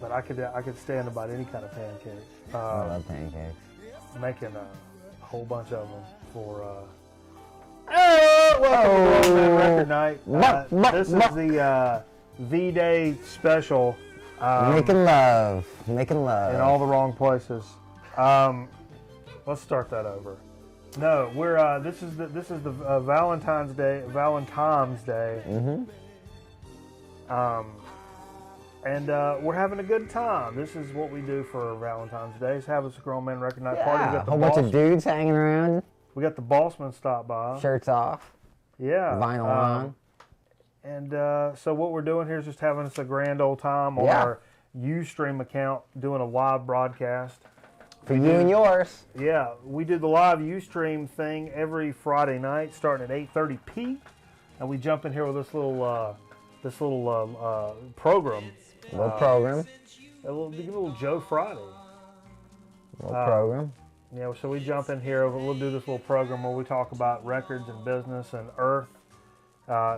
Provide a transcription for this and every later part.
but I could stand about any kind of pancake. I love pancakes. Making a whole bunch of them for. Welcome to Record Night. This is the V-Day special. Making love in all the wrong places. Let's start that over. No, we're this is the Valentine's Day. Mm-hmm. And we're having a good time. This is what we do for Valentine's Day. Is have us a grown man record night party. We got a whole bunch of dudes hanging around. We got the Bossman stop by. Shirts off. Yeah. Vinyl on. And so what we're doing here is just having us a grand old time on our Ustream account, doing a live broadcast. For you and yours. Yeah, we do the live Ustream thing every Friday night, starting at 8:30 p. And we jump in here with this little program. Little program. A little Joe Friday. Little program. Yeah, so we jump in here. We'll do this little program where we talk about records and business and earth,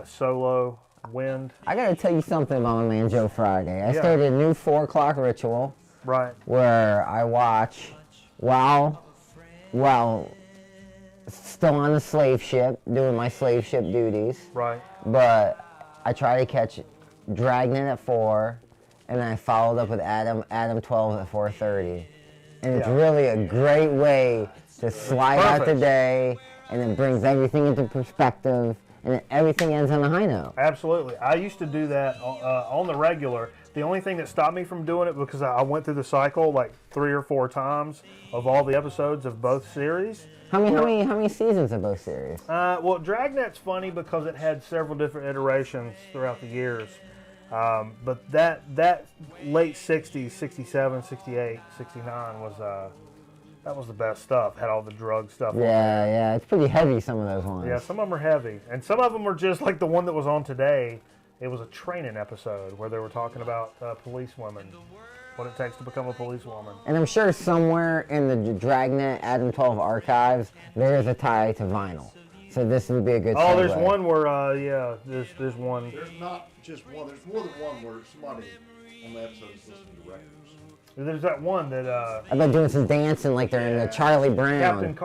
solo, wind. I got to tell you something about my man Joe Friday. I started a new 4 o'clock ritual. Right. Where I watch while still on the slave ship, doing my slave ship duties. Right. But I try to catch Dragnet at 4, and then I followed up with Adam 12 at 4:30. And it's really a great way to slide out the day, and it brings everything into perspective, and then everything ends on a high note. Absolutely. I used to do that on the regular. The only thing that stopped me from doing it, because I went through the cycle like 3 or 4 times of all the episodes of both series. How many seasons of both series? Well, Dragnet's funny because it had several different iterations throughout the years. But that late 60s, 67, 68, 69 was that was the best stuff. Had all the drug stuff. Yeah, it's pretty heavy, some of those ones. Yeah, some of them are heavy, and some of them are just like the one that was on today. It was a training episode where they were talking about policewomen, what it takes to become a policewoman. And I'm sure somewhere in the Dragnet Adam 12 archives there is a tie to vinyl. So this would be a good segue. There's one where, there's one. There's not just one. There's more than one where somebody on the episode is listening to records. There's that one that... I've been doing some dancing like they're in the Charlie Brown.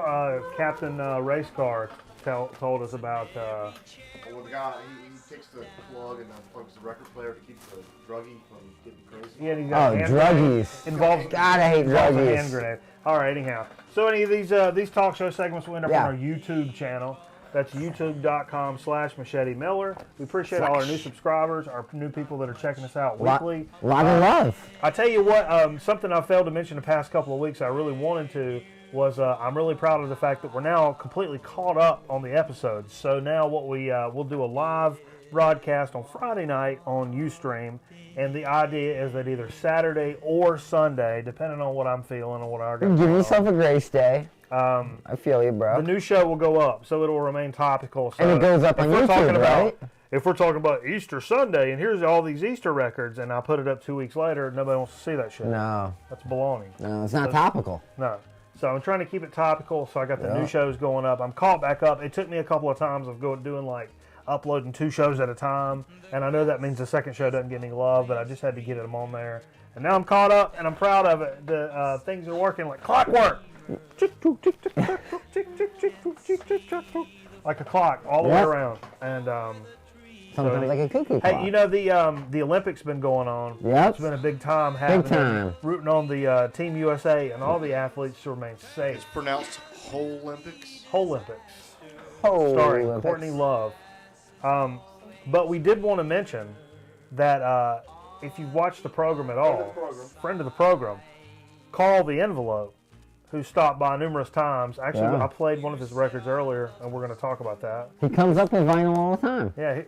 Captain Race Car told us about... Well, the guy, he takes the plug and unplugs the record player to keep the druggie from getting crazy. Yeah, he's got druggies. God, I hate druggies. Hand grenade. All right, anyhow. So any of these talk show segments will end up on our YouTube channel. That's youtube.com/Machete Miller. We appreciate all our new subscribers, our new people that are checking us out weekly. A lot of love. I tell you what, something I failed to mention the past couple of weeks I really wanted to was I'm really proud of the fact that we're now completely caught up on the episodes. So now what we'll do a live broadcast on Friday night on Ustream, and the idea is that either Saturday or Sunday, depending on what I'm feeling and what I got. Give yourself a grace day. I feel you, bro. The new show will go up, so it'll remain topical. So and it goes up on YouTube, right? If we're talking about Easter Sunday, and here's all these Easter records, and I put it up 2 weeks later, nobody wants to see that shit. No. That's baloney. No, it's not topical. No. So I'm trying to keep it topical, so I got the new shows going up. I'm caught back up. It took me a couple of times of doing like uploading 2 shows at a time, and I know that means the second show doesn't get any love, but I just had to get them on there. And now I'm caught up, and I'm proud of it. The things are working like clockwork. Like a clock all the way around. And sometimes like a cuckoo clock. Hey, you know the Olympics been going on. Yep. It's been a big time happening. Big time. Rooting on the Team USA and all the athletes to remain safe. It's pronounced Whole Olympics. Whole Olympics. Starring Courtney Love. But we did want to mention that if you've watched the program at all, friend of the program, Carl the Envelope, who stopped by numerous times. Actually, I played one of his records earlier, and we're going to talk about that. He comes up with vinyl all the time. Yeah,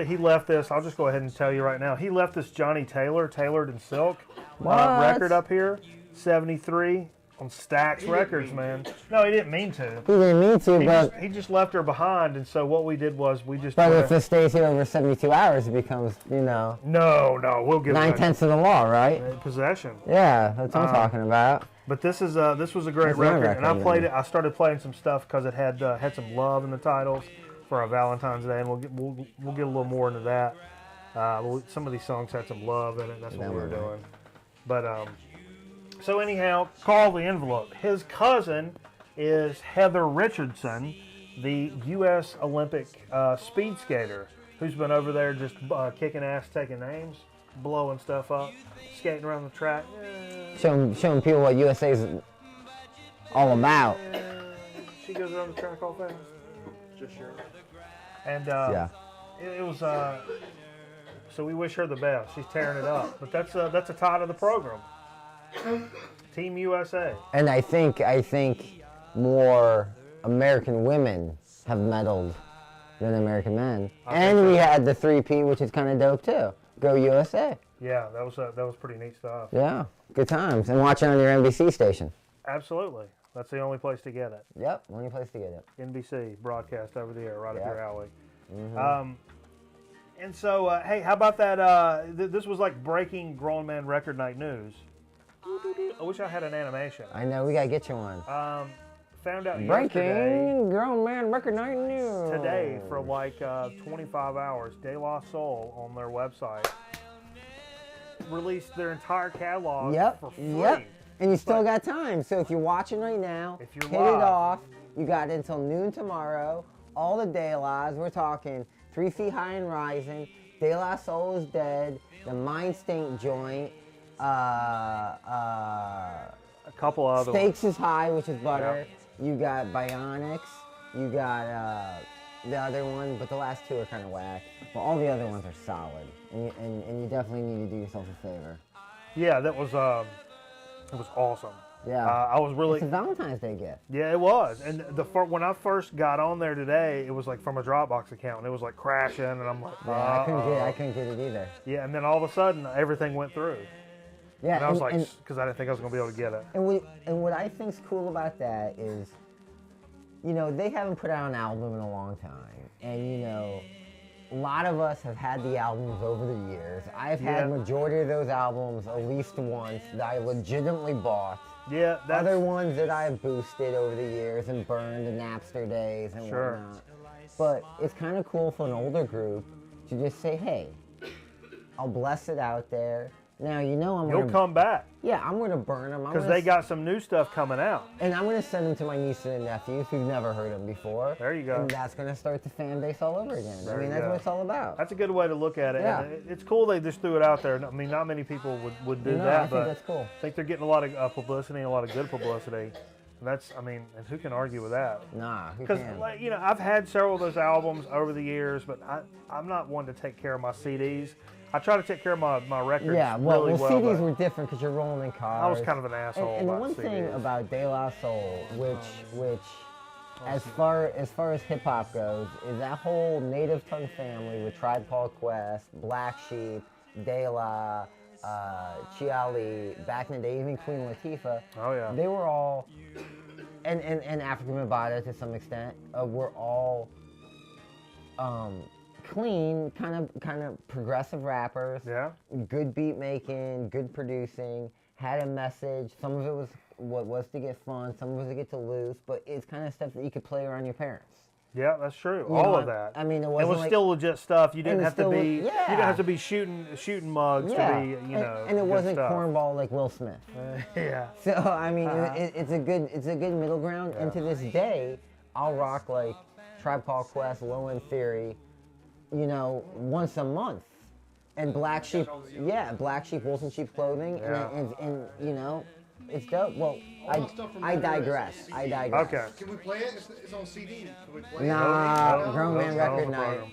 he left this. I'll just go ahead and tell you right now. He left this Johnny Taylor, Tailored in Silk record up here, 73. On Stax Records, man. No, he didn't mean to. He didn't mean to, but... He just left her behind, and so what we did was we just... But if it stays here over 72 hours, it becomes, No, we'll give 9/10 of the law, right? Possession. Yeah, that's what I'm talking about. But this was a great record, and I played it. I started playing some stuff because it had some love in the titles for our Valentine's Day, and we'll get a little more into that. Some of these songs had some love in it. That's what we were doing. But so anyhow, call the envelope. His cousin is Heather Richardson, the U.S. Olympic speed skater, who's been over there just kicking ass, taking names, blowing stuff up, skating around the track. Showing people what USA's all about. She goes around the track all fast. Just sure. And Yeah. it was so we wish her the best. She's tearing it up. But that's a tie to the program. Team USA. And I think more American women have medaled than American men. And we had the 3P, which is kind of dope too. Go USA. Yeah, that was pretty neat stuff. Yeah, good times. And watch it on your NBC station. Absolutely. That's the only place to get it. Yep, only place to get it. NBC broadcast over the air, right up Yep. your alley. Mm-hmm. And so, hey, how about that? This was like breaking Grown Man Record Night news. I wish I had an animation. I know, we gotta get you one. Found out yesterday, Breaking Grown Man Record Night News. today for like 25 hours, De La Soul on their website released their entire catalog for free. Yep. And you still got time. So if you're watching right now, If you're hit live. it off. You got until noon tomorrow. All the De La's. We're talking 3 Feet High and Rising. De La Soul is Dead. The Mind Stink Joint. A couple other ones. Steaks is High, which is butter. You got Bionics. You got the other one, but the last two are kind of whack. But all the other ones are solid. And you definitely need to do yourself a favor. Yeah, that was it was awesome. Yeah. I was really It's a Valentine's Day gift. Yeah, it was. And when I first got on there today, it was like from a Dropbox account, and it was like crashing, and I'm like, Yeah, I couldn't get it either. Yeah, and then all of a sudden, everything went through. Yeah, And I was like, because I didn't think I was going to be able to get it. And what I think's cool about that is, you know, they haven't put out an album in a long time. And, you know, a lot of us have had the albums over the years. I've had majority of those albums at least once that I legitimately bought. Yeah, that's... Other ones that I've boosted over the years and burned in Napster days and whatnot. But it's kind of cool for an older group to just say, hey, I'll bless it out there. Now, you know I'm You'll come back. Yeah, I'm going to burn them. Because they got some new stuff coming out. And I'm going to send them to my nieces and nephews who've never heard them before. There you go. And that's going to start the fan base all over again. There I mean, you that's go. what it's all about. That's a good way to look at it. Yeah. And it's cool they just threw it out there. I mean, not many people would do that, I think but that's cool. I think they're getting a lot of publicity and a lot of good publicity. And that's, I mean, and who can argue with that? Nah, who Because, can? like, you know, I've had several of those albums over the years, but I'm not one to take care of my CDs. I try to take care of my records Yeah, well, really well. CDs but were different because you're rolling in cars. I was kind of an asshole And the about one thing CDs. about De La Soul, which as far as hip hop goes, is that whole native tongue family with Tribe Called Quest, Black Sheep, De La, Chi-Ali, back in the day, even Queen Latifah. Oh, yeah. They were all, and African Bambaataa to some extent, were all clean, kind of progressive rappers. Yeah. Good beat making, good producing, had a message. Some of it was what was to get fun, some of it was to get to loose, but it's kind of stuff that you could play around your parents. Yeah, that's true. You All know, of that. I mean, it It wasn't was like, still legit stuff. You didn't it have to still be. was- You yeah. didn't have to be shooting mugs yeah. to be. You know. and it good wasn't stuff. cornball like Will Smith. Yeah. So I mean, it's a good middle ground. And to this day, I'll rock like Tribe Called Quest, Low End Theory, you know, once a month. And Black Sheep, Black Sheep, Wolf in Sheep Clothing, Yeah. and you know, it's dope. Well, I digress. Okay. Can we play it? It's on CD. Can we play Nah, it? Grown Man no, Record no Night. problem.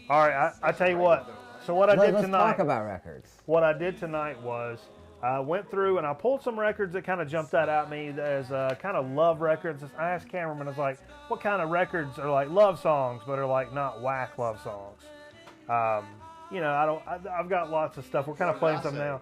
All right, I tell you what. So what I did Let's tonight. talk about records. What I did tonight was I went through and I pulled some records that kind of jumped out at me as kind of love records. I asked Cameron, I was like, what kind of records are like love songs, but are like not whack love songs? You know, I've got lots of stuff. We're kind of playing some now.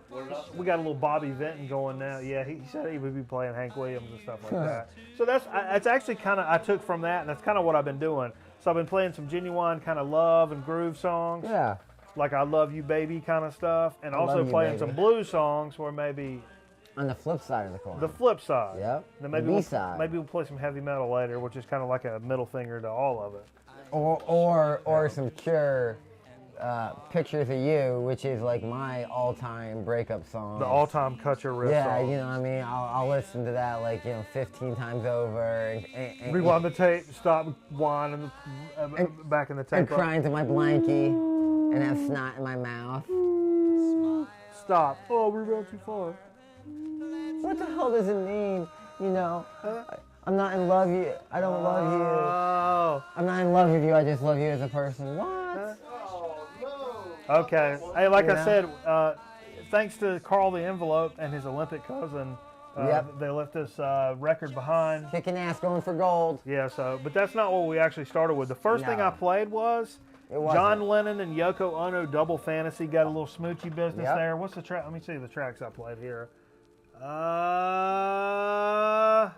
We got a little Bobby Vinton going now. Yeah, he said he would be playing Hank Williams and stuff like that. So that's actually kind of, I took from that, and that's kind of what I've been doing. So I've been playing some genuine kind of love and groove songs. Yeah. Like I Love You Baby kind of stuff. And Love also You, playing Baby. some blues songs where maybe On the flip side of the coin. the flip side. Yep. Then maybe The B-side. maybe we'll play some heavy metal later, which is kind of like a middle finger to all of it. Or some Cure. Pictures of You, which is like my all-time breakup song. The all-time cut your wrist Yeah, song. you know what I mean? I'll listen to that like, 15 times over. And Rewind the tape, stop whining, back in the tape. and crying to my blankie and have snot in my mouth. Stop. Oh, we ran too far. What the hell does it mean? I'm not in love you. I don't love you. Oh. I'm not in love with you. I just love you as a person. What? Oh, no. Okay. Hey, like You I know? said, thanks to Carl the Envelope and his Olympic cousin, Yep. they left this record behind. Kicking ass, going for gold. Yeah, but that's not what we actually started with. The first thing No. I played was It wasn't. John Lennon and Yoko Ono Double Fantasy. Got a little smoochy business Yep. there. What's the track? Let me see the tracks I played here. It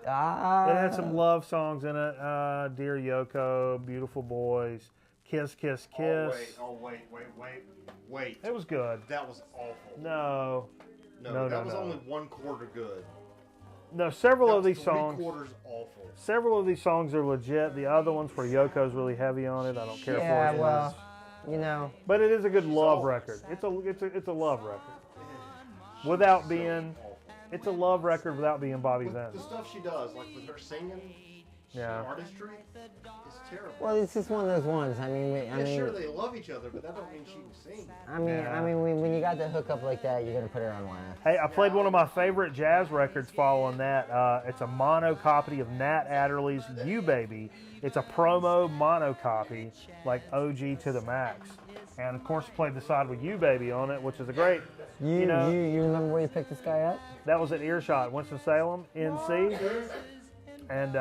had some love songs in it. Dear Yoko, Beautiful Boys, Kiss, Kiss, Kiss. Oh, wait. It was good. That was awful. No, That was only one quarter good. no. Several That of was these 3 songs. quarters awful. Several of these songs are legit. The other ones where Yoko's really heavy on it, I don't care Yeah, for it. well, But it is a good love record. It's a love record. Without being, it's a love record without being Bobby With Vince. the stuff she does, like with her singing, Yeah. artistry, is terrible. well, it's just one of those ones. I mean, Sure, they love each other, but that don't mean she can sing. Yeah. when you got the hook up like that, you're gonna put her on last. Hey, I played one of my favorite jazz records following that. It's a mono copy of Nat Adderley's You Baby. It's a promo mono copy, like OG to the max. And of course, played the side with You Baby on it, which is a great, You remember where you picked this guy up? that was at Earshot, Winston-Salem, NC. And,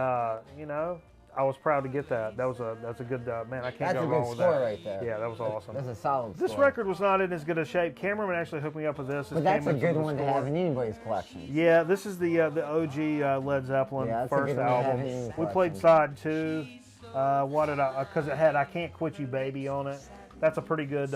I was proud to get that. That's a good, man, I can't That's go a wrong good with score that. right there. Yeah, that was awesome. That's a solid This score. record was not in as good a shape. Cameraman actually hooked me up with this. But that's a came in good from the one to store. have in anybody's collection. Yeah, this is the OG Led Zeppelin Yeah, that's a first good one to have album. in your We collection. played side 2. What did I? Because it had "I Can't Quit You, Baby" on it. That's a pretty good,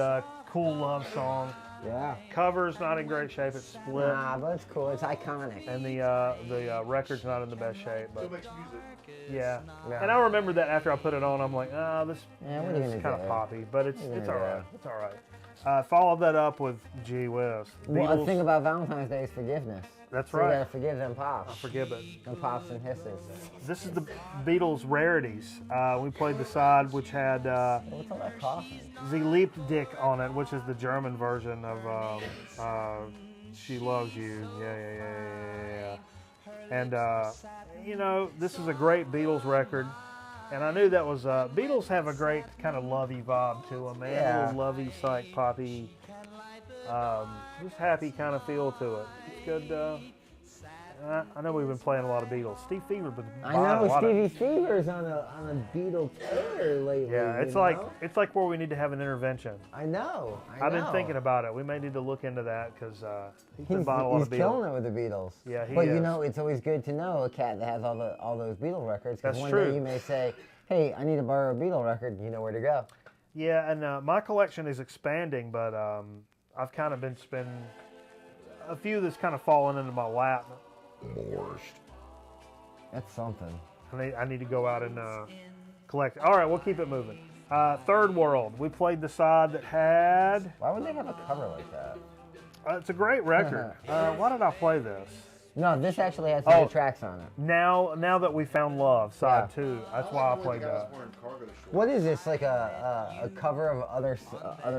cool love song. Yeah. Cover's not in great shape. It's split, Nah, but it's cool. It's iconic. and the record's not in the best shape. But Still makes music. yeah. Yeah. And I remember that after I put it on, I'm like, this Yeah, what are you is gonna kind of do? poppy, but it's What are you all gonna right. do? It's all right. Followed that up with Gee Whiz. Well, the Beatles. thing about Valentine's Day is forgiveness. That's So right. you gotta forgive them pops. Forgive it. Them pops and hisses. This is the Beatles rarities. We played the side which had What's all that coughing? Sie liebt Dick on it, which is the German version of She Loves You. Yeah. And, this is a great Beatles record. And I knew that was, Beatles have a great kind of lovey vibe to them, man. Yeah. A little lovey, psych, poppy, just happy kind of feel to it. It's good. I know we've been playing a lot of Beatles. Steve Fever, but I know Stevie Fever's on a Beatle tear lately. Yeah, it's you like know? it's like where we need to have an intervention. I know. I've been thinking about it. We may need to look into that because he's been buying a lot He's of Beatles. killing it with the Beatles. Yeah, he But is. it's always good to know a cat that has all those Beatle records. Because That's one true. day you may say, "Hey, I need to borrow a Beatle record." You know where to go. Yeah, and my collection is expanding, but I've kind of been spending a few that's kind of fallen into my lap. That's something. I need to go out and collect. All right, we'll keep it moving. Third World. We played the side that had. Why would they have a cover like that? It's a great record. Why did I play this? No, this actually has some good tracks on it. Now that we found love, side Yeah. 2. That's why I played that. What is this? Like a cover of other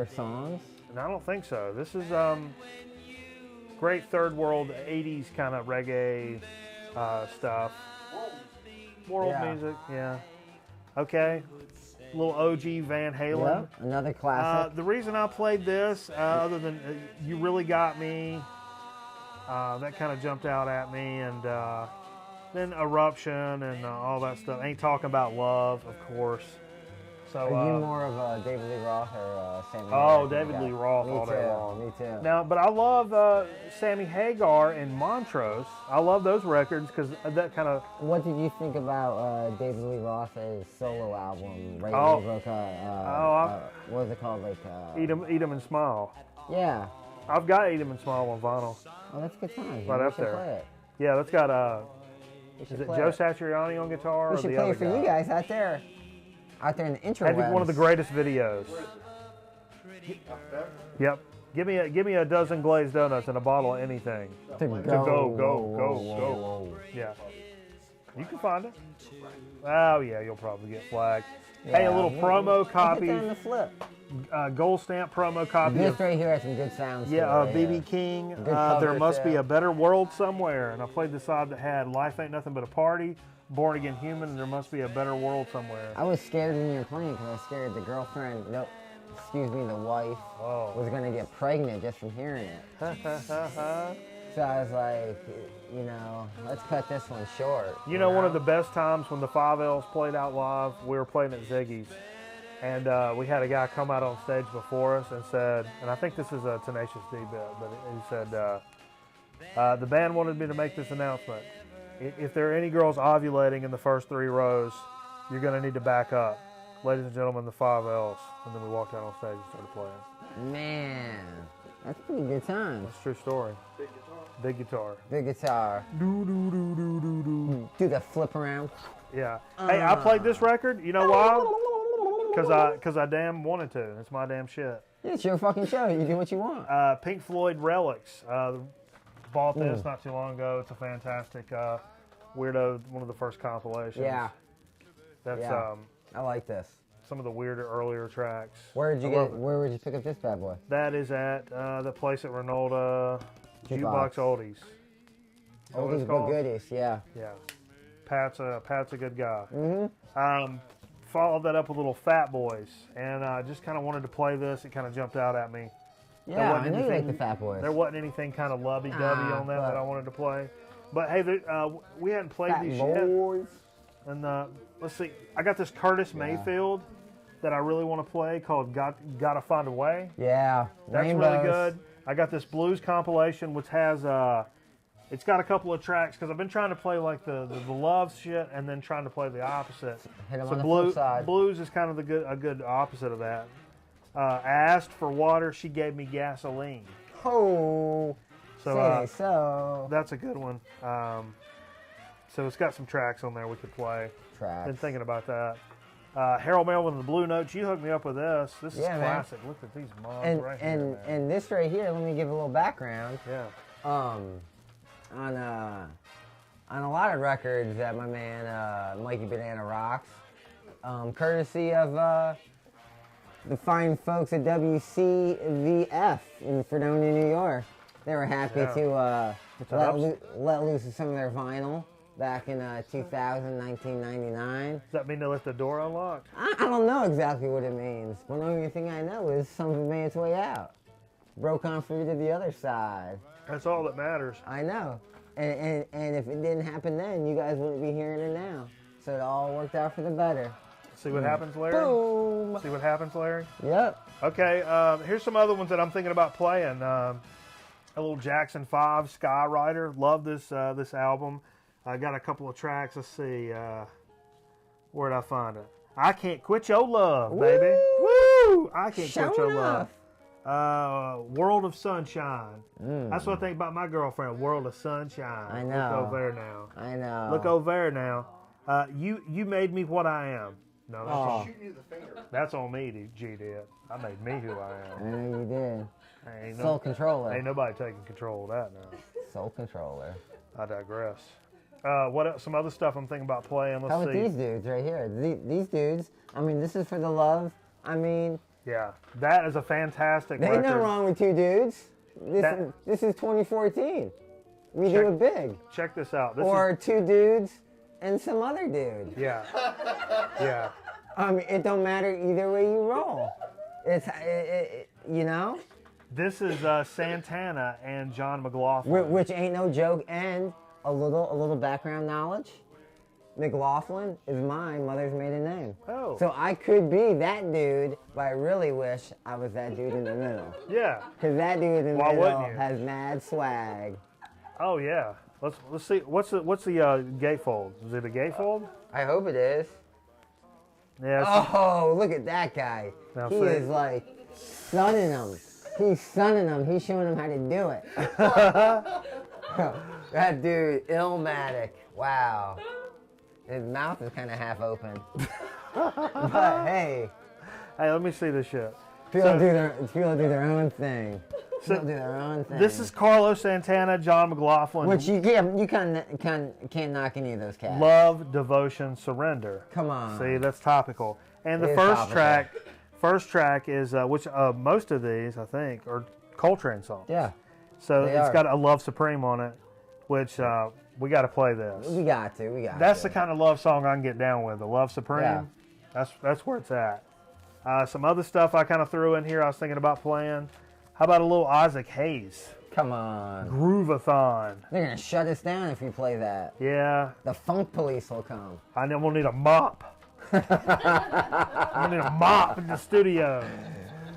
songs? And I don't think so. This is great third world 80s kind of reggae stuff. World Yeah. music, yeah. Okay. Little OG Van Halen. Yep, another classic. The reason I played this, other than You Really Got Me, that kind of jumped out at me, and then Eruption and all that stuff. Ain't Talking About Love, of course. So, Are you more of a David Lee Roth or Sammy? Oh, Hagar David guy? Lee Roth Me all too. day long. Me too. Now, but I love Sammy Hagar and Montrose. I love those records because that kind of. What did you think about David Lee Roth's solo album? Right Oh. when he broke what was it called? Like Eat 'em and Smile. Yeah. I've got Eat 'em and Smile on vinyl. Oh, that's good times. Right we up should there. Play it. Yeah, that's got We is should it play Joe it. Satriani on guitar We or should the play other it for guy? you guys out there in the I interwebs. think one of the greatest videos. Yep. Give me a dozen glazed donuts and a bottle of anything. To go. Yeah. You can find it. Oh yeah, you'll probably get flagged. Hey, a little promo copy. On the flip. Gold stamp promo copy. This right here has some good sounds. Yeah, BB King. There must be a better world somewhere. And I played the side that had Life Ain't Nothing But a Party, Born Again Human, and There Must Be a Better World Somewhere. I was scared when you were playing because I was scared the girlfriend, the wife, was going to get pregnant just from hearing it. So I was like, let's cut this one short. You know, one of the best times when the 5Ls played out live, we were playing at Ziggy's. And we had a guy come out on stage before us and said, and I think this is a Tenacious D bit, but he said, the band wanted me to make this announcement. If there are any girls ovulating in the first 3 rows, you're going to need to back up. Ladies and gentlemen, the 5Ls. And then we walked out on stage and started playing. Man, that's pretty good time. That's a true story. Big guitar. Big guitar. Do the flip around. Yeah. Hey, I played this record. You know why? Because I damn wanted to. It's my damn shit. Yeah, it's your fucking show. You do what you want. Pink Floyd Relics. Bought this not too long ago. It's a fantastic weirdo. One of the first compilations. Yeah. That's I like this. Some of the weirder earlier tracks. Where would you pick up this bad boy? That is at the place at Reynolda, Jukebox Oldies. Oldies but goodies, yeah. Yeah. Pat's a good guy. Followed that up with little Fat Boys, and I just kind of wanted to play this. It kind of jumped out at me. Yeah, I knew you liked the Fat Boys. There wasn't anything kind of lovey-dovey on that I wanted to play. But hey, we hadn't played these yet. And let's see, I got this Curtis Mayfield that I really want to play called Gotta Find a Way. Yeah, that's really good. I got this blues compilation which has it's got a couple of tracks because I've been trying to play like the love shit and then trying to play the opposite. Hit them on the flip side. Blues is kind of a good opposite of that. I asked for water, she gave me gasoline. Oh, so that's a good one. So it's got some tracks on there we could play. Been thinking about that. Harold Melvin and the Blue Notes. You hooked me up with this. This is classic. Man. Look at these mobs right here. Man. And this right here, let me give a little background. Yeah. On a lot of records that my man Mikey Banana rocks, courtesy of the fine folks at WCVF in Fredonia, New York. They were happy to let loose some of their vinyl back in 1999. Does that mean they left the door unlocked? I don't know exactly what it means, but the only thing I know is something made its way out. Broke on free to the other side. That's all that matters. I know. And if it didn't happen then, you guys wouldn't be hearing it now. So it all worked out for the better. See what happens, Larry? Boom! See what happens, Larry? Yep. Okay, here's some other ones that I'm thinking about playing. A little Jackson 5, Skyrider. Love this album. I got a couple of tracks. Let's see. Where'd I find it? I Can't Quit Your Love, baby. Woo! I Can't Quit Your Love. World of Sunshine. That's what I think about my girlfriend. World of Sunshine. I know. Look over there now. I know. Look over there now. You made me what I am. No, that's on me, G did. I made me who I am. I know you did. Soul controller. Ain't nobody taking control of that now. Soul controller. I digress. What else? Some other stuff I'm thinking about playing. Let's see. How about these dudes right here? These dudes. I mean, this is for the love. I mean. Yeah, that is a fantastic record. Ain't nothing wrong with two dudes. This is 2014. We do it big. Check this out. Or two dudes and some other dude. Yeah. Yeah. I mean, it don't matter either way you roll. It's, you know? This is Santana and John McLaughlin. Which ain't no joke. And a little background knowledge. McLaughlin is my mother's maiden name. Oh. So I could be that dude, but I really wish I was that dude in the middle. Yeah. Because that dude in the middle has mad swag. Oh yeah. Let's see. What's the gatefold? Is it a gatefold? I hope it is. Yes. Oh, look at that guy. Now he is like sunning them. He's sunning them. He's showing them how to do it. That dude, Illmatic. Wow. His mouth is kind of half open. But hey. Hey, let me see this shit. People do their own thing. People do their own thing. This is Carlos Santana, John McLaughlin. Which you can't knock any of those cats. Love, Devotion, Surrender. Come on. See, that's topical. And the It is first track is which most of these I think are Coltrane songs. Yeah. So it's got a Love Supreme on it, which we got to play this. We got to. That's the kind of love song I can get down with. The Love Supreme. Yeah. That's where it's at. Some other stuff I kind of threw in here. I was thinking about playing. How about a little Isaac Hayes? Come on. Groovathon. They're gonna shut us down if you play that. Yeah. The funk police will come. I know we'll need a mop. I'm gonna need a mop in the studio.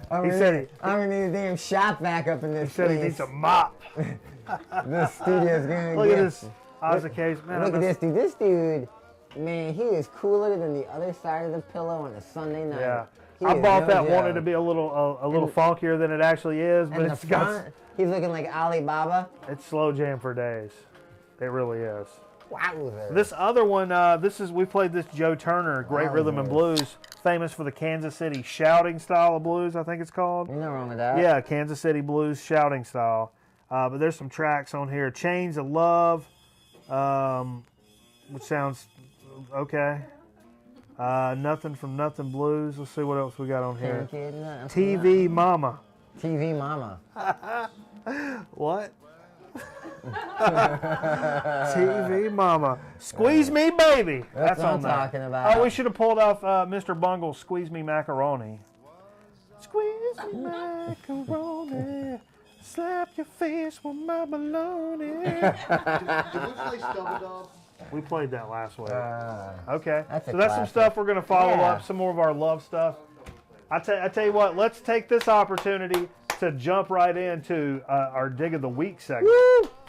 I'm gonna need a damn shop back up in this. He said he needs a mop. This studio's gonna Look at this Isaac Hayes, man. Look at this dude. This dude, man, he is cooler than the other side of the pillow on a Sunday night. Yeah. He I is bought no that joke. wanted to be a little funkier than it actually is, but And the it's got front, he's looking like Alibaba. it's slow jam for days. It really is. Wowzer. This other one, we played this Joe Turner, great rhythm and blues, famous for the Kansas City shouting style of blues, I think it's called. You're not wrong with that. Yeah, Kansas City blues shouting style. But there's some tracks on here. Chains of Love, which sounds okay. Nothing from Nothing Blues. Let's see what else we got on here. TV Mama. TV Mama. What? TV Mama. Squeeze Me Baby. That's what on I'm there. talking about. Oh, we should have pulled off Mr. Bungle's Squeeze Me Macaroni. Squeeze me macaroni. Slap your face with my baloney. Did we play Stubble Dub? We played that last week. Okay. That's a So that's some classic. stuff we're going to follow Yeah. up, some more of our love stuff. I tell you what, let's take this opportunity to jump right into our Dig of the Week segment,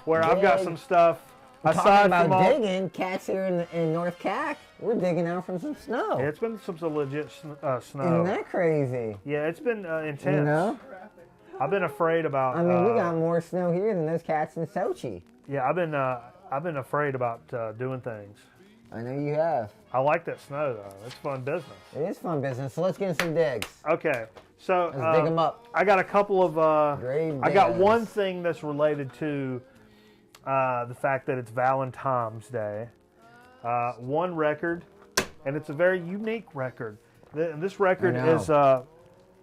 where I've got Dig. some stuff. Talking Aside about from all, digging, cats here in North Cac, we're digging out from some snow. it's been some legit snow. Isn't that crazy? Yeah, it's been intense. You know? I've been afraid about. I mean, we got more snow here than those cats in Sochi. Yeah, I've been afraid about doing things. I know you have. I like that snow though. It's fun business. It is fun business, so let's get in some digs. Okay, so Let's dig 'em up. I got a couple of. Grave I got diggers. one thing that's related to the fact that it's Valentine's Day. One record, and it's a very unique record. This record I know. is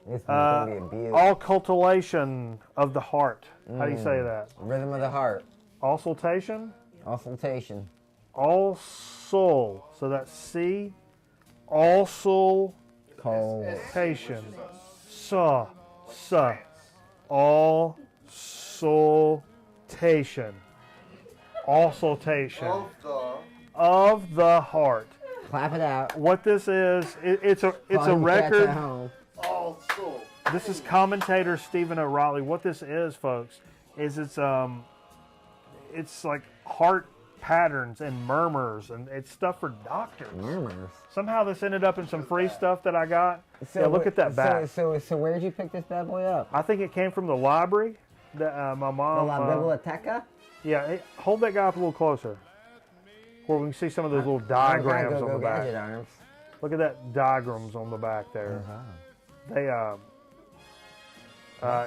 This is going to be a beautiful Occultation of the Heart. How do you say that? rhythm of the heart. Auscultation? Auscultation. All soul. So that's C. Auscultation. Cold. All Auscultation. Auscultation. Of the heart. Clap it out. What this is, it's a Fun cats record. at home. All soul. This is commentator Stephen O'Reilly. What this is, folks, is it's like heart patterns and murmurs, and it's stuff for doctors. Murmurs. Somehow this ended up in some free stuff that I got. Yeah, look at that back. So where did you pick this bad boy up? I think it came from the library. That my The mom. La Biblioteca? Yeah, hold that guy up a little closer, where we can see some of those little diagrams on the back. Gadget arms. Look at that diagrams on the back there. They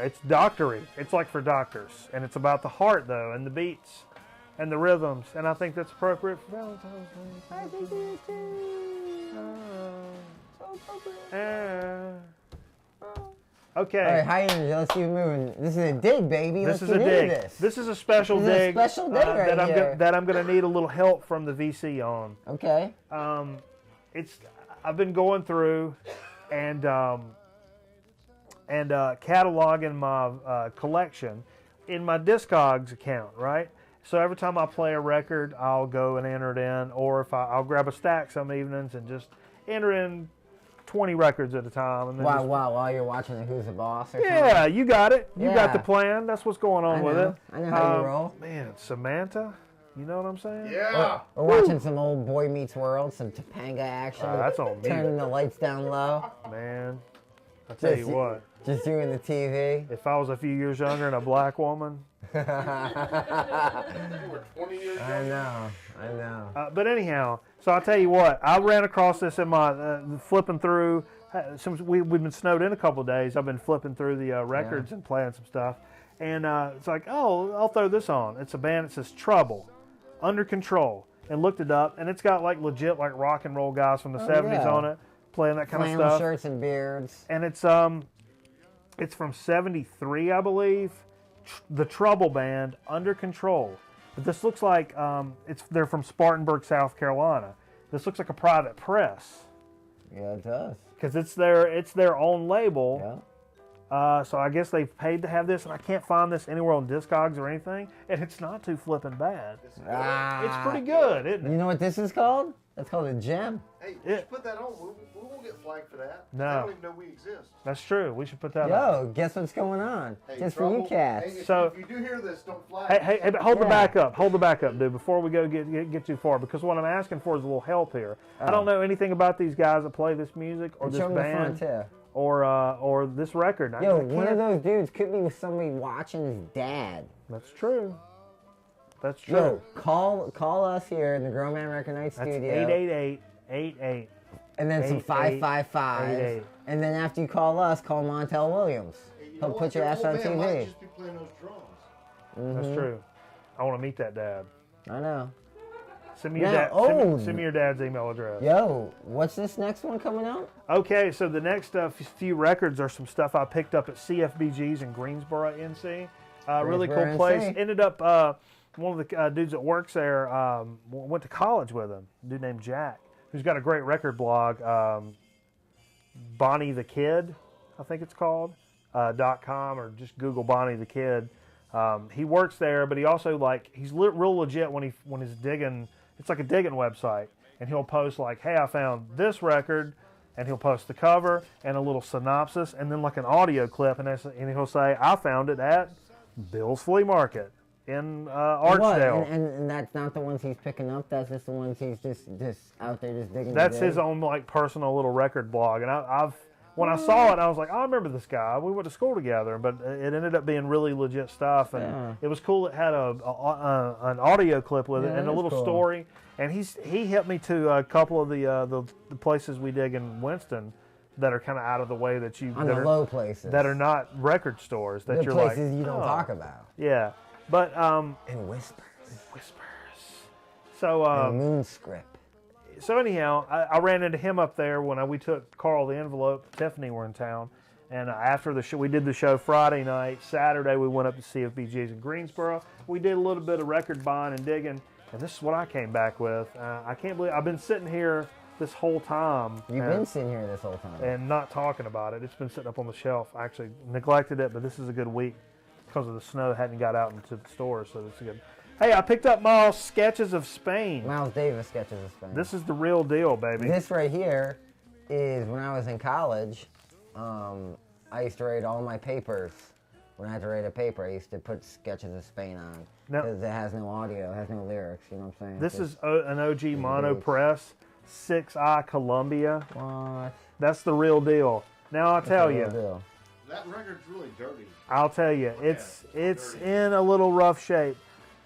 it's doctory. It's like for doctors, and it's about the heart though, and the beats, and the rhythms, and I think that's appropriate for Valentine's Day. I think it is too. So appropriate. Okay. All right, high energy. Let's keep moving. This is a dig, baby. This Let's is a get dig. into this. This is a special This is a dig. special dig right that here. that I'm going to need a little help from the VC on. Okay. I've been going through and cataloging my collection in my Discogs account, right? So every time I play a record, I'll go and enter it in, or if I'll grab a stack some evenings and just enter in 20 records at a time. And then While you're watching the Who's the Boss or yeah, you got it. You got Yeah. the plan. That's what's going on with it. I know how you roll. Man, Samantha, you know what I'm saying? Yeah. We're watching some old Boy Meets World, some Topanga action. That's on me. Turning the lights down low. Man, I tell you what, Just you and the TV. if I was a few years younger and a black woman. You were 20 years I know. But anyhow, so I'll tell you what, I ran across this in my flipping through since we've been snowed in a couple of days, I've been flipping through the records and playing some stuff. And it's like, oh, I'll throw this on. It's a band that says Trouble, Under Control. And looked it up, and it's got like legit like rock and roll guys from the 70s on it, playing that kind of Flannel stuff. shirts and beards. And it's from '73, I believe. The Trouble Band, Under Control. But this looks like they're from Spartanburg, South Carolina. This looks like a private press. Yeah, it does. Because it's their own label. Yeah. So I guess they've paid to have this, and I can't find this anywhere on Discogs or anything. And it's not too flipping bad. It's pretty good, isn't it? You know what this is called? That's called a gem. Hey, you should put that on. We won't get flagged for that. No. They don't even know we exist. That's true. We should put that on. Yo, guess what's going on? Hey, Just for you cats. Hey, So- if you do hear this, don't flag. Hey, but hold the back up. Hold the back up, dude, before we go get too far. Because what I'm asking for is a little help here. I don't know anything about these guys that play this music or this Show 'em the front, band too. or this record. I Yo, can't- one of those dudes could be with somebody watching his dad. That's true. That's true. Yo, call us here in the Grown Man Record Night That's studio. 888-88. And then some 88. 555. And then after you call us, call Montel Williams. Hey, you know He'll what? put your Their ass old on band might TV. just be playing those drums. That's true. I want to meet that dad. I know. Send me your Now, dad. Send me your dad's email address. Yo, what's this next one coming out? Okay, so the next few records are some stuff I picked up at CFBG's in Greensboro, NC. Really cool Greensboro, place. NC. Ended up one of the dudes that works there went to college with him. A dude named Jack, who's got a great record blog, Bonnie the Kid, I think it's called, .com, or just Google Bonnie the Kid. He works there, but he also he's real legit when he's digging. It's like a digging website, and he'll post like, "Hey, I found this record," and he'll post the cover and a little synopsis, and then like an audio clip, and he'll say, "I found it at Bill's Flea Market in Archdale." What? And that's not the ones he's picking up. That's just the ones he's just out there just digging. That's to dig? his own like personal little record blog, and when I saw it, I was like, I remember this guy. We went to school together, but it ended up being really legit stuff, and it was cool. It had an audio clip with it and a little story, and he helped me to a couple of the places we dig in Winston that are kind of out of the way that you On the low places that are not record stores that the you're places like you don't talk about. Yeah, but And whispers. So And moon script. So anyhow, I ran into him up there when we took Carl the Envelope. Tiffany were in town, and after the show, we did the show Friday night. Saturday, we went up to CFBG's in Greensboro. We did a little bit of record buying and digging, and this is what I came back with. I can't believe I've been sitting here this whole time. You've been sitting here this whole time. And not talking about it. It's been sitting up on the shelf. I actually neglected it, but this is a good week because of the snow. Hadn't got out into the stores, so this is good. Hey, I picked up Miles' Sketches of Spain. Miles Davis Sketches of Spain. This is the real deal, baby. This right here is when I was in college. I used to write all my papers. When I had to write a paper, I used to put Sketches of Spain on. Now- Because it has no audio, it has no lyrics, you know what I'm saying? This Just- is an OG mono press, 6i Columbia. What? That's the real deal. Now I'll tell That's the you. real deal. That record's really dirty. I'll tell you. It's in a little rough shape.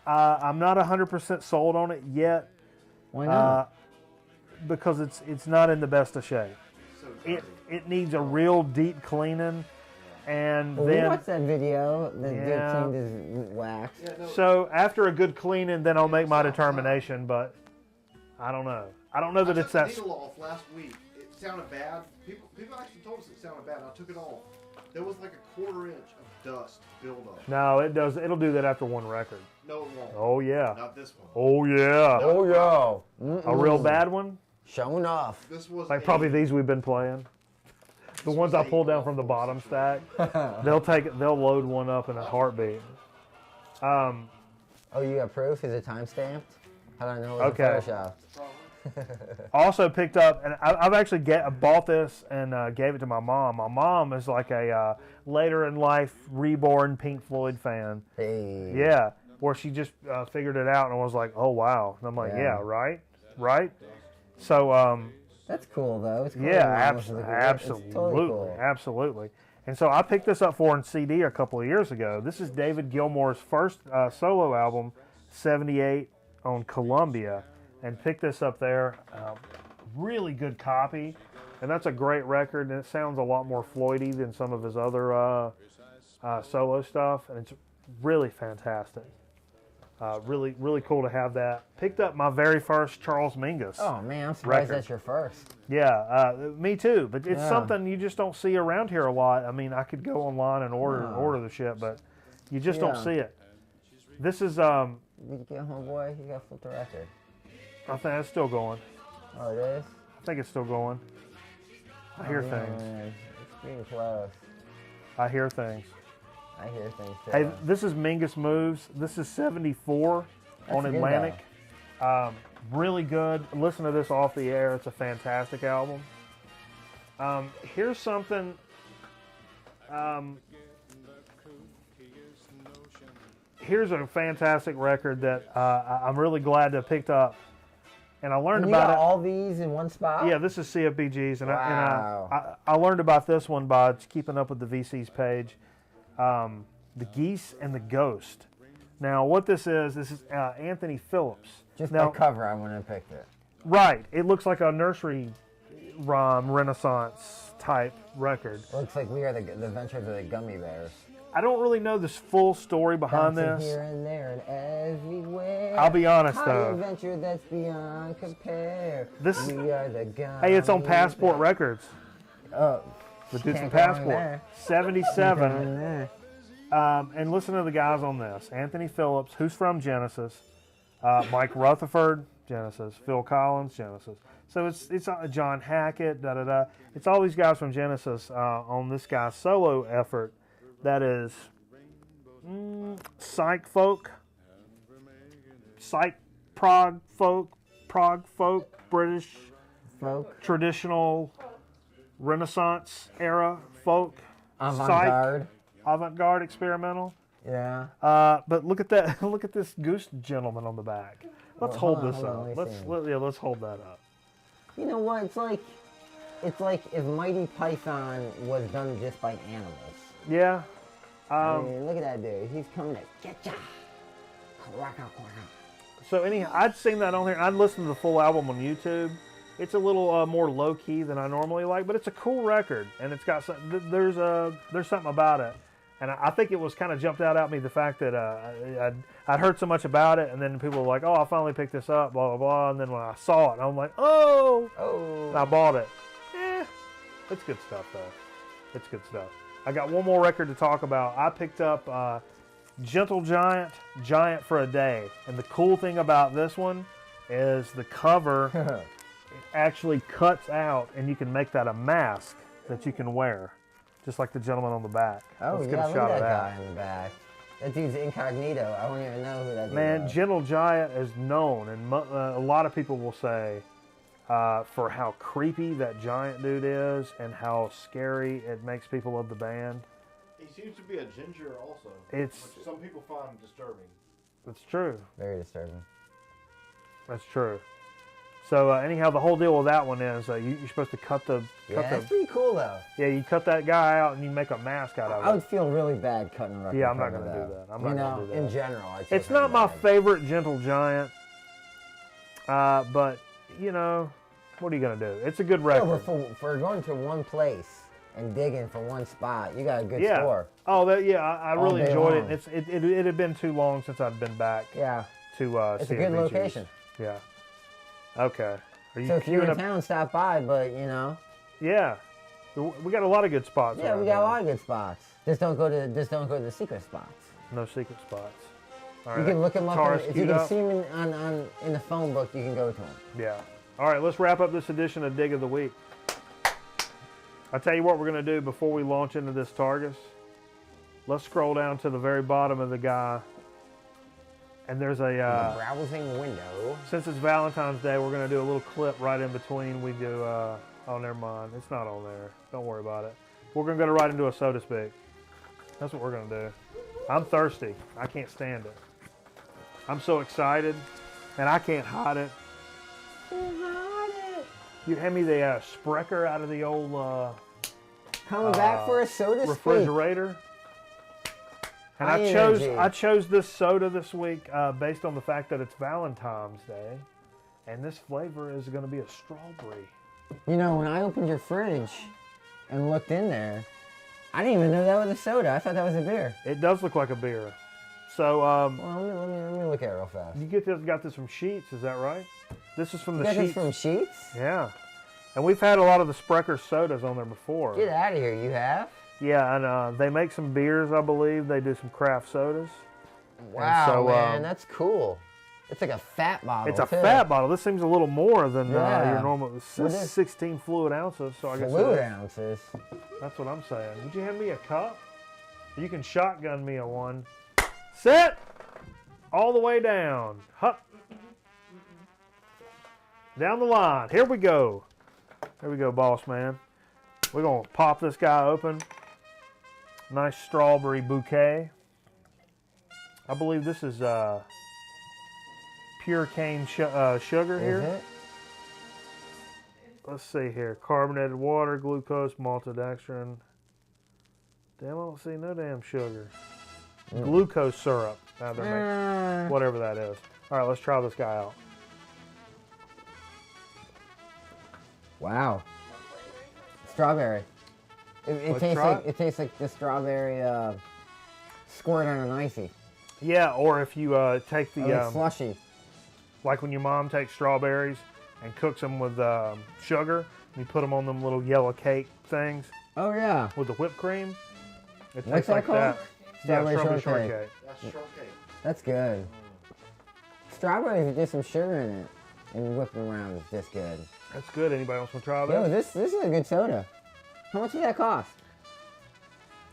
I'm not 100% sold on it yet. Why not? Because it's not in the best of shape. So dirty. It needs a real deep cleaning, and Well, we then watched that video. The Yeah. dude cleaned his wax. Yeah, no, so after a good cleaning, then I'll make my determination. But I don't know. I don't know that I it's took that. the needle off last week. It sounded bad. People actually told us it sounded bad. I took it off. There was like a 1/4 inch of dust buildup. No, it does. It'll do that after one record. No, it won't. Oh yeah. Not this one. Oh yeah. Oh, yo. A real bad one. Showing off. This was Like a- probably these we've been playing. The ones I pulled down from the bottom stack. They'll load one up in a heartbeat. Oh, you got proof? Is it time stamped? How do I know it was Okay. Photoshop? Also picked up, and I've actually bought this and gave it to my mom. My mom is like a later in life reborn Pink Floyd fan. Hey. Yeah, where she just figured it out and was like, oh wow. And I'm like, Yeah. yeah, right. So That's cool, though. It's cool. yeah, Your mom listens to good- absolutely, It's totally cool. absolutely. And so I picked this up for in CD a couple of years ago. This is David Gilmour's first solo album, 78 on Columbia, and picked this up there. Really good copy. And that's a great record, and it sounds a lot more Floydy than some of his other solo stuff, and it's really fantastic. Really, really cool to have that. Picked up my very first Charles Mingus. Oh man, I'm surprised record. that's your first. Yeah, me too. But it's something you just don't see around here a lot. I mean, I could go online and order the shit, but you just don't see it. This is Did you get homeboy? You got flipped the record. I think that's still going. Oh, it is. I think it's still going. I hear things. Man. It's getting close. I hear things. I hear things too. Hey, this is Mingus Moves. This is 74 on good, Atlantic. Really good. Listen to this off the air. It's a fantastic album. Here's something. Here's a fantastic record that I'm really glad to have picked up. And I learned And you about got it. all these in one spot? Yeah, this is CFBG's, and, Wow. I learned about this one by keeping up with the VC's page. The Geese and the Ghost. Now, what this is Anthony Phillips. Just now, by cover, I wouldn't have picked it. right. It looks like a nursery rhyme Renaissance type record. Looks like we are the adventures of the gummy bears. I don't really know this full story behind Bouncing this. here and there and everywhere. I'll be honest, Hot though. adventure that's beyond compare. This- we are the gummy Hey, it's on Passport bears. Records. Oh, The Dudes and can't go wrong Passport. there. 77. Can't go wrong there. And listen to the guys on this. Anthony Phillips, who's from Genesis. Mike Rutherford, Genesis. Phil Collins, Genesis. So it's John Hackett, da-da-da. It's all these guys from Genesis on this guy's solo effort that is psych folk, prog folk, British, Folk. traditional Renaissance era folk, Avant-garde. avant-garde experimental. Yeah. But look at that! Look at this goose gentleman on the back. Let's Well, hold hold on, this hold on, up. let me see. Let's hold that up. You know what? It's like if Mighty Python was done just by animals. Yeah. I mean, look at that dude. He's coming to get ya. So anyhow, I'd seen that on here. I'd listened to the full album on YouTube. It's a little more low key than I normally like, but it's a cool record, and it's got some, there's something about it, and I think it was kind of jumped out at me the fact that I'd heard so much about it, and then people were like, "Oh, I finally picked this up," blah blah blah, and then when I saw it, I'm like, "Oh!" And I bought it. It's good stuff though. It's good stuff. I got one more record to talk about. I picked up Gentle Giant, Giant for a Day. And the cool thing about this one is the cover actually cuts out, and you can make that a mask that you can wear, just like the gentleman on the back. Oh, Let's yeah, get a look shot at of that that. guy in the back. That dude's incognito. I don't even know who that dude Man, is. Gentle Giant is known, and a lot of people will say for how creepy that giant dude is and how scary it makes people of the band. He seems to be a ginger also, It's which some people find disturbing. It's true. Very disturbing. That's true. So anyhow, the whole deal with that one is you're supposed to cut the That's pretty cool though. you cut that guy out and you make a mask out of I it. would feel really bad cutting a record. Yeah, I'm not cover, gonna do though. that. I'm not gonna do that. In general, I'd feel It's not pretty my bad. favorite Gentle Giant, but you know, what are you gonna do? It's a good Yeah, record. but for going to one place and digging for one spot, you got a good score. Oh, I All really day enjoyed long. it. It had been too long since I'd been back Yeah, to it's a good CMVGs. location. Yeah. Okay. Are you So if you're queuing in up? town, stop by. But you know, Yeah. We got a lot of good spots. yeah, around we got a here. lot of good spots. Just don't go to the secret spots. No secret spots. All You right. can look them up. Guitarist If you queued can up. see them in the phone book, you can go to them. Yeah. All right, let's wrap up this edition of Dig of the Week. I'll tell you what we're going to do before we launch into this Targus. Let's scroll down to the very bottom of the guy. And there's a, Browsing window. since it's Valentine's Day, we're going to do a little clip right in between. We do, oh, never mind. It's not on there. Don't worry about it. We're going to go right into a So to Speak. That's what we're going to do. I'm thirsty. I can't stand it. I'm so excited, and I can't hide it. You hand me the Sprecher out of the old Coming back for a soda speak. refrigerator. And High energy. I chose this soda this week based on the fact that it's Valentine's Day, and this flavor is going to be a strawberry. You know, when I opened your fridge and looked in there, I didn't even know that was a soda. I thought that was a beer. It does look like a beer. So, Well, let me look at it real fast. you got this from Sheets, is that right? This is from the You got Sheets. this from Sheets? Yeah. And we've had a lot of the Sprecher sodas on there before. Get out of here, you have? Yeah, and they make some beers, I believe. They do some craft sodas. Wow, so, man, that's cool. It's like a fat bottle. It's a too. fat bottle. This seems a little more than Yeah. your normal. This What is is- 16 fluid ounces, so I guess Fluid it is. ounces. That's what I'm saying. Would you hand me a cup? You can shotgun me a one. Set! All the way down. Hup. Down the line. Here we go. Here we go, boss man. We're going to pop this guy open. Nice strawberry bouquet. I believe this is pure cane sugar here. Is it? Let's see here. Carbonated water, glucose, maltodextrin. Damn, I don't see no damn sugar. Glucose syrup. Now they're making, whatever that is. All right, let's try this guy out. Wow. Strawberry. It Let's tastes try like it tastes like the strawberry squirt on an icy. Yeah, or if you take the Like slushy. like when your mom takes strawberries and cooks them with sugar, and you put them on them little yellow cake things Oh yeah. with the whipped cream. It What's tastes that like called? that. Strawberry yeah, shortcake. That's shortcake. That's good. Strawberries with just some sugar in it and whip them around is just good. That's good. Anybody else want to try Yo, this? this is a good soda. How much did that cost?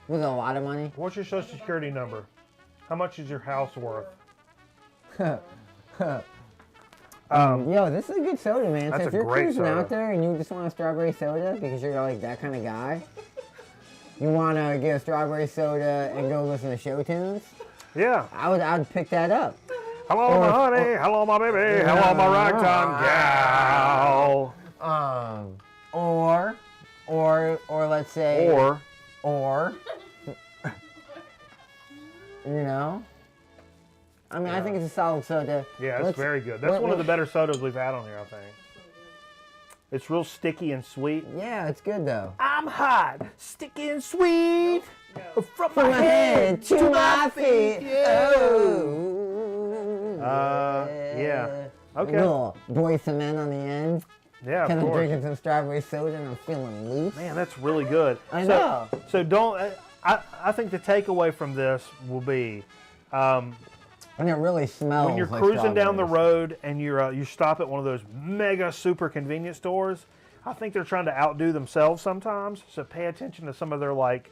Was it a lot of money? What's your social security number? How much is your house worth? Yo, this is a good soda, man. That's So a if you're great cruising soda. out there and you just want a strawberry soda because you're like that kind of guy, you want to get a strawberry soda and go listen to show tunes, Yeah. I'd pick that up. Hello, my honey. Hello, my baby. Hello, my ragtime gal. Or let's say, Or you know, I mean, I think it's a solid soda. yeah, it's Let's- very good. That's one of the better sodas we've had on here, I think. It's real sticky and sweet. Yeah, it's good though. I'm hot, sticky and sweet. From From my head to my feet. Yeah. Okay. Little boy cement on the end. Yeah, Kind of of course. drinking some strawberry soda and I'm feeling loose. Man, that's really good. I know. So don't. I think the takeaway from this will be And it really smells. when you're like cruising down the strawberries. road and you stop at one of those mega super convenience stores. I think they're trying to outdo themselves sometimes. So pay attention to some of their like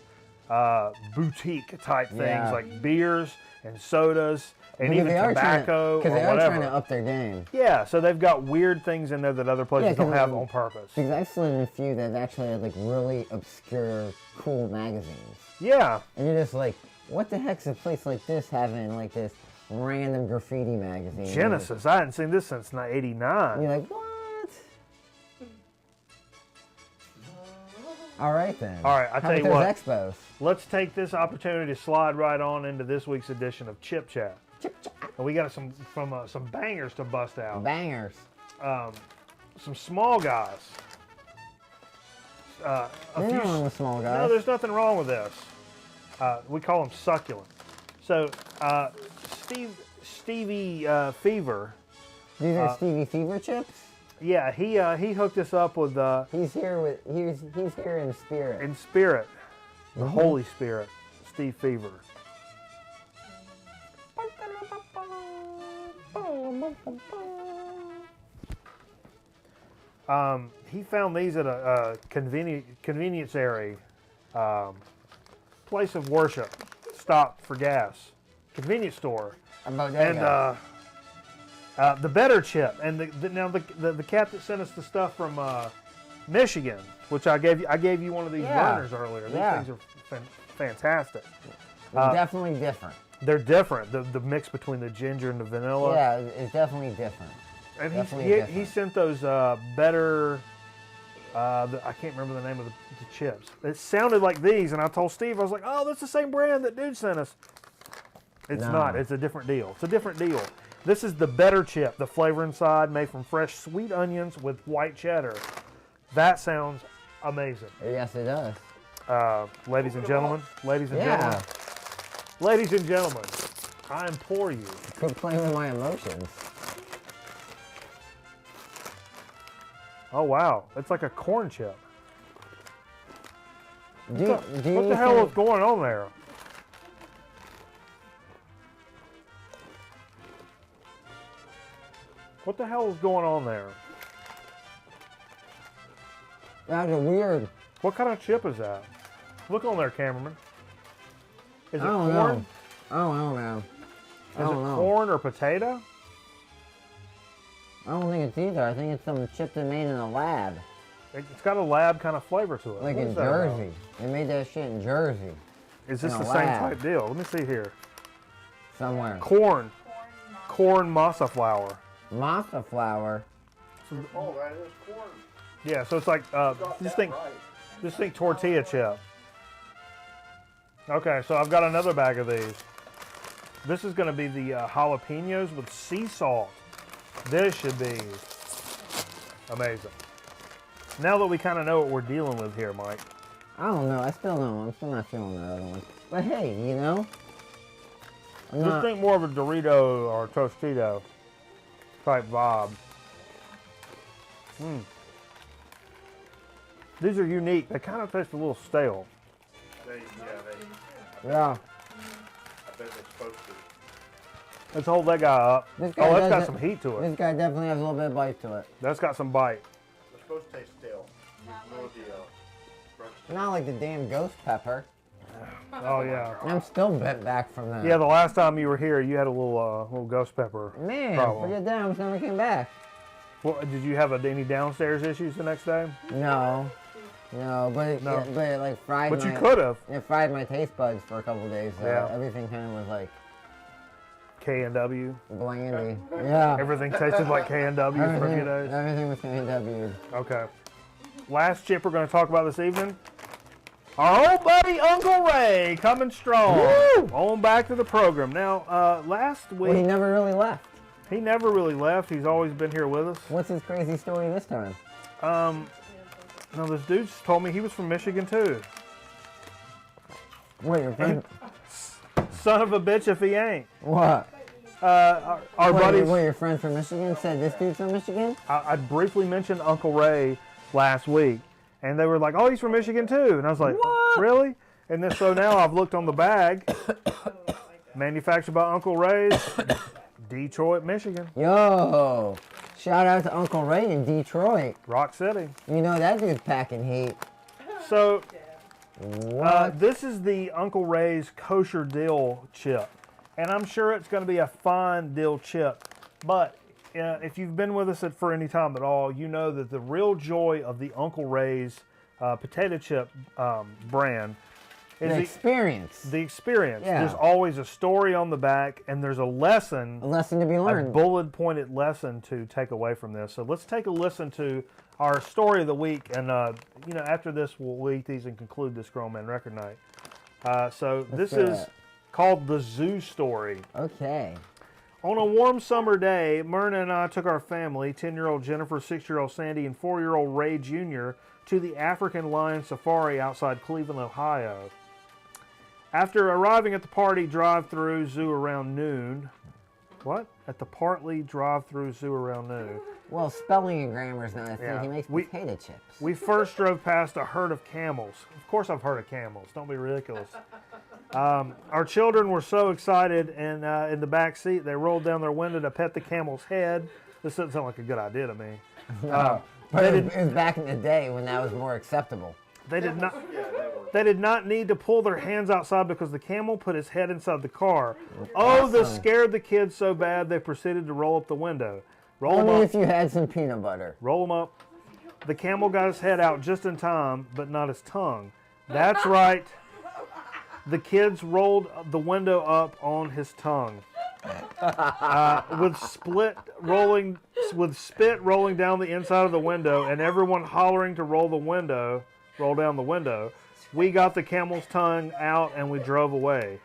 boutique type things Yeah. like beers and sodas and Because even they are tobacco because or they are whatever. trying to up their game. Yeah, so they've got weird things in there that other places Yeah, 'cause don't have they- on purpose. Because I've slid in a few that actually had like really obscure, cool magazines. Yeah, And you're just like, what the heck's a place like this having like this random graffiti magazine? Genesis. I hadn't seen this since '89. And you're like, what? All right then. All right, I How tell you about what. those Expos? Let's take this opportunity to slide right on into this week's edition of Chip Chat. And we got some bangers to bust out. Bangers. Some small guys. There's nothing wrong with small guys. No, there's nothing wrong with this. We call them succulent. So Stevie Fever. These are Stevie Fever chips. Yeah, he hooked us up with He's here in spirit. in spirit, the Holy Spirit, Steve Fever. He found these at a convenience area, place of worship, stop for gas, convenience store, About that and guy. the better chip. And the cat that sent us the stuff from Michigan, which I gave you one of these Yeah. burners earlier. These Yeah. things are fantastic. It's definitely different. They're different. The mix between the ginger and the vanilla. Yeah, it's definitely different. And Definitely he different. sent those better. I can't remember the name of the chips. It sounded like these, and I told Steve, I was like, "Oh, that's the same brand that dude sent us." It's No. not. It's a different deal. It's a different deal. This is the better chip. The flavor inside made from fresh sweet onions with white cheddar. That sounds amazing. Yes, it does. Ladies and gentlemen, Yeah. ladies and gentlemen, I implore you. Quit playing with my emotions. Oh wow, it's like a corn chip. Do you What the hell is going on there? What the hell is going on there? That's weird. What kind of chip is that? Look on there, cameraman. Is it I don't corn? know. I don't know, man. I Is it don't know. corn or potato? I don't think it's either. I think it's some chip they made in a lab. It's got a lab kind of flavor to it. Like What in is that about? Jersey. They made that shit in Jersey. Is this In the a same lab. type deal? Let me see here. Somewhere. Corn masa flour. Masa flour. Oh, that is corn. Yeah, so it's like Got just that think right. tortilla chip. Okay, so I've got another bag of these. This is going to be the jalapenos with sea salt. This should be amazing. Now that we kind of know what we're dealing with here, Mike. I don't know. I still don't. I'm still not feeling the other one. But hey, you know. I'm Just not, think more of a Dorito or Tostito type vibe. These are unique. They kind of taste a little stale. yeah. I bet they're supposed to. Let's hold that guy up. This guy Oh, that's got does some heat to it. This guy definitely has a little bit of bite to it. That's got some bite. They're supposed to taste stale. No deal. Not like the damn ghost pepper. Oh yeah. I'm still bent back from that. Yeah, the last time you were here, you had a little ghost pepper Man, problem. forget that. I almost never came back. Well, did you have any downstairs issues the next day? No. No, but it, No. but it like fried But my... you could have. It fried my taste buds for a couple of days. So Yeah. everything kind of was like K&W. blandy. Yeah. Everything tasted like K&W for a few Everything, days. everything was K&W. Okay. Last chip we're going to talk about this evening. Our old buddy Uncle Ray coming strong. Woo! On back to the program. Now, last week, Well, he never really left. he never really left. He's always been here with us. What's his crazy story this time? No, this dude just told me he was from Michigan too. Wait, your friend... Son of a bitch if he ain't. What? Our Wait, buddies. wait, your friend from Michigan said this dude's from Michigan? I briefly mentioned Uncle Ray last week, and they were like, "Oh, he's from Michigan too," and I was like, What? "Really?" And then so now I've looked on the bag, manufactured by Uncle Ray's, Detroit, Michigan, Yo, shout out to Uncle Ray in Detroit. Rock City. You know that dude's packing heat. So What? this is the Uncle Ray's kosher dill chip, and I'm sure it's going to be a fine dill chip, but if you've been with us for any time at all, you know that the real joy of the Uncle Ray's potato chip brand is the experience. the experience. Yeah. There's always a story on the back, and there's a A lesson, lesson to be a learned. bullet pointed lesson to take away from this. So let's take a listen to our story of the week, and after this we'll eat these and conclude this Grown Man Record Night. So this do is it. called The Zoo Story. Okay. On a warm summer day, Myrna and I took our family, 10-year-old Jennifer, 6-year-old Sandy, and 4-year-old Ray Jr., to the African Lion Safari outside Cleveland, Ohio. After arriving at the Partly drive-through zoo around noon... What? At the Partly drive-through zoo around noon. Well, spelling and grammar is not a thing. Yeah. He makes We- potato chips. We first drove past a herd of camels. Of course I've heard of camels. Don't be ridiculous. Our children were so excited, and in the back seat, they rolled down their window to pet the camel's head. This doesn't sound like a good idea to me. But it was back in the day when that was more acceptable. They did not. They did not need to pull their hands outside because the camel put his head inside the car. Oh, this Awesome. scared the kids so bad they proceeded to roll up the window. Roll Only them if up. you had some peanut butter. Roll them up. The camel got his head out just in time, but not his tongue. That's right. The kids rolled the window up on his tongue. With spit rolling down the inside of the window, and everyone hollering to roll down the window. We got the camel's tongue out and we drove away.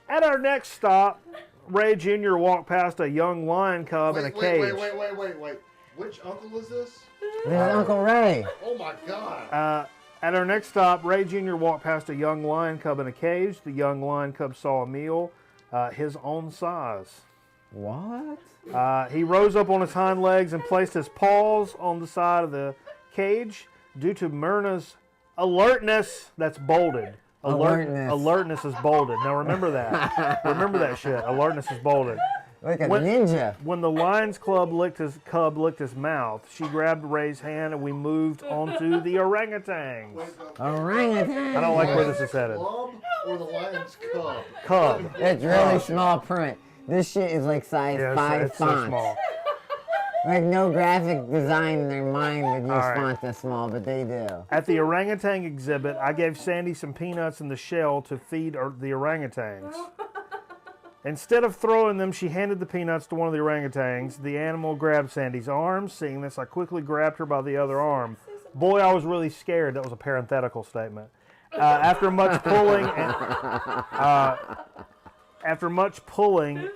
At our next stop, Ray Jr. walked past a young lion cub in a cage. Wait. Which uncle is this? This is Uncle Ray. Oh my God. At our next stop, Ray Jr. walked past a young lion cub in a cage. The young lion cub saw a meal his own size. What? He rose up on his hind legs and placed his paws on the side of the cage. Due to Myrna's alertness, that's bolded. Alertness is bolded. Now remember that. Remember that shit. Alertness is bolded. Like a ninja. When the lion's cub licked his mouth, she grabbed Ray's hand and we moved onto the orangutans. Orangutan. I don't like where this is headed. Club or the lion's cub? Cub. It's really small print. This shit is like size 5 it's so font. small. Like no graphic design in their mind would use right. font this small, but they do. At the orangutan exhibit, I gave Sandy some peanuts in the shell to feed the orangutans. Instead of throwing them, she handed the peanuts to one of the orangutans. The animal grabbed Sandy's arm. Seeing this, I quickly grabbed her by the other arm. Boy, I was really scared. That was a parenthetical statement. After much pulling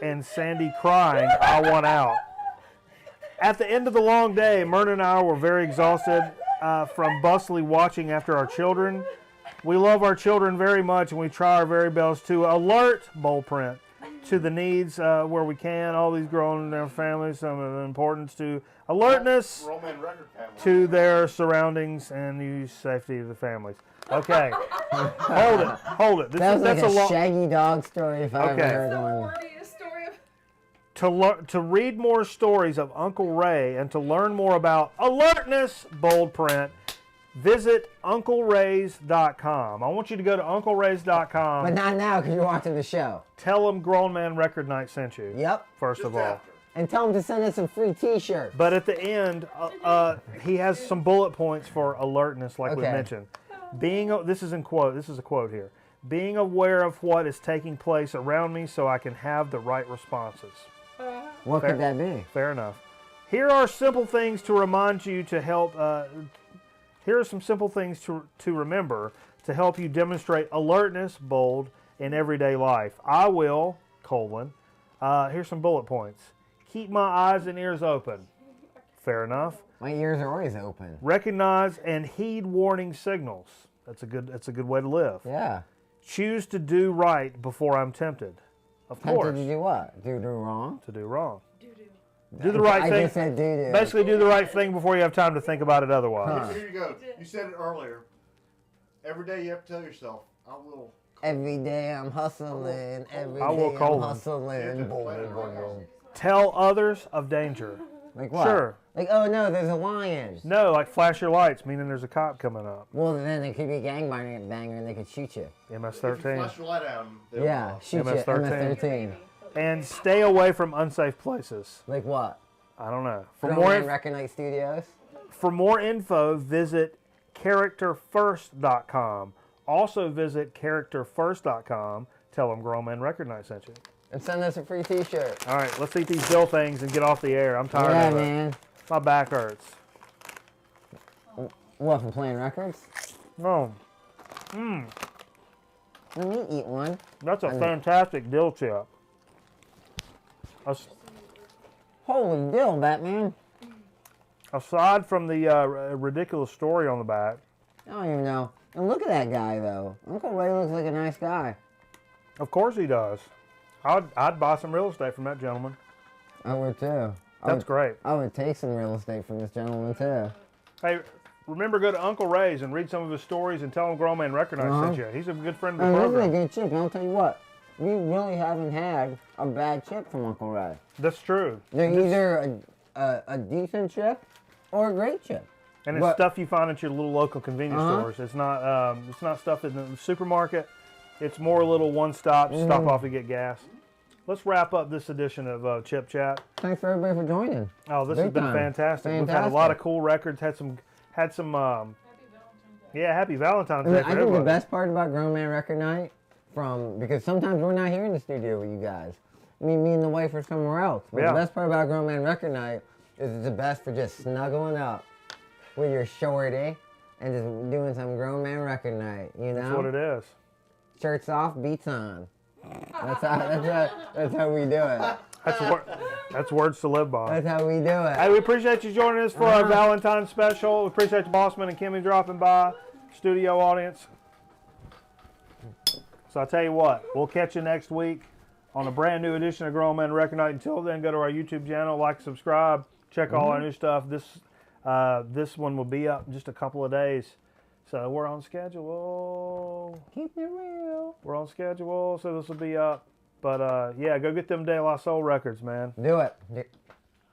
and Sandy crying, I won out. At the end of the long day, Myrna and I were very exhausted from bustily watching after our children. We love our children very much, and we try our very best to alert, bold print, to the needs where we can. All these growing in their families, some of the importance to alertness to their surroundings and the safety of the families. Okay, hold it. That's like a Shaggy Dog story if I ever heard one. To read more stories of Uncle Ray and to learn more about alertness, bold print, visit UncleRays.com. I want you to go to UncleRays.com. But not now because you're watching the show. Tell them Grown Man Record Night sent you. Yep. First of all. And tell them to send us some free t-shirts. But at the end, he has some bullet points for alertness, like we mentioned. This is a quote here. Being aware of what is taking place around me so I can have the right responses. What could that be? Fair enough. Here are simple things to remind you to help. Here are some simple things to remember to help you demonstrate alertness, bold, in everyday life. I will, here's some bullet points. Keep my eyes and ears open. Fair enough. My ears are always open. Recognize and heed warning signals. That's a good way to live. Yeah. Choose to do right before I'm tempted. Of course. Tempted to do what? Do wrong? To do wrong. Do the right thing. I just said do. Basically, do the right thing before you have time to think about it otherwise. Here you go. You said it earlier. Every day you have to tell yourself, I will. Every day I'm hustling. Every I will day call I'm them. hustling. Boom. Tell others of danger. Like what? Sure. Like, oh no, there's a lion. No, like flash your lights, meaning there's a cop coming up. Well, then it could be a gangbanger and they could shoot you. MS-13. If you flash your light out, Yeah, shoot you. MS-13. And stay away from unsafe places. Like what? I don't know. For more Record Night Studios. For more info, visit characterfirst.com. Also visit characterfirst.com. Tell them Grown Man Record Night sent you. And send us a free t-shirt. All right, let's eat these bill things and get off the air. I'm tired of it. Yeah, man. My back hurts. What, from playing records? Oh. Let me eat one. That's a fantastic dill chip. Holy dill, Batman. Aside from the ridiculous story on the back. I don't even know. And look at that guy, though. Uncle Ray looks like a nice guy. Of course he does. I'd buy some real estate from that gentleman. I would, too. That's great. I would take some real estate from this gentleman, too. Hey, remember, go to Uncle Ray's and read some of his stories and tell him Grown Man Record Night sent you. He's a good friend of the This is a program. good chip, and I'll tell you what. We really haven't had a bad chip from Uncle Ray. That's true. They're either a decent chip or a great chip. And it's stuff you find at your little local convenience stores. It's not stuff in the supermarket. It's more a little one-stop, stop off to get gas. Let's wrap up this edition of Chip Chat. Thanks for everybody for joining. Oh, this has been fantastic. We've had a lot of cool records. Had some. Happy Valentine's Day. Yeah, Happy Valentine's Day. I think the best part about Grown Man Record Night, because sometimes we're not here in the studio with you guys. Me and the wife are somewhere else. But the best part about Grown Man Record Night is it's the best for just snuggling up with your shorty and just doing some Grown Man Record Night. You know. That's what it is. Shirts off, beats on. That's how we do it. That's words to live by. That's how we do it. Hey, we appreciate you joining us for our Valentine's special. We appreciate the Bossman and Kimmy dropping by, studio audience. So I'll tell you what, we'll catch you next week on a brand new edition of Grown Men Record Night. Until then, go to our YouTube channel, like, subscribe, check all our new stuff. This one will be up in just a couple of days. So we're on schedule. Keep it real. We're on schedule, so this will be up. But yeah, go get them De La Soul records, man. Do it.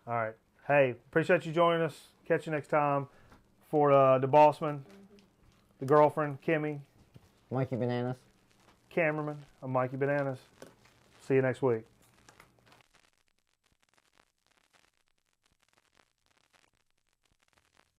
All right. Hey, appreciate you joining us. Catch you next time for the Bossman, the girlfriend, Kimmy, Mikey Bananas. cameraman. I'm Mikey Bananas. See you next week.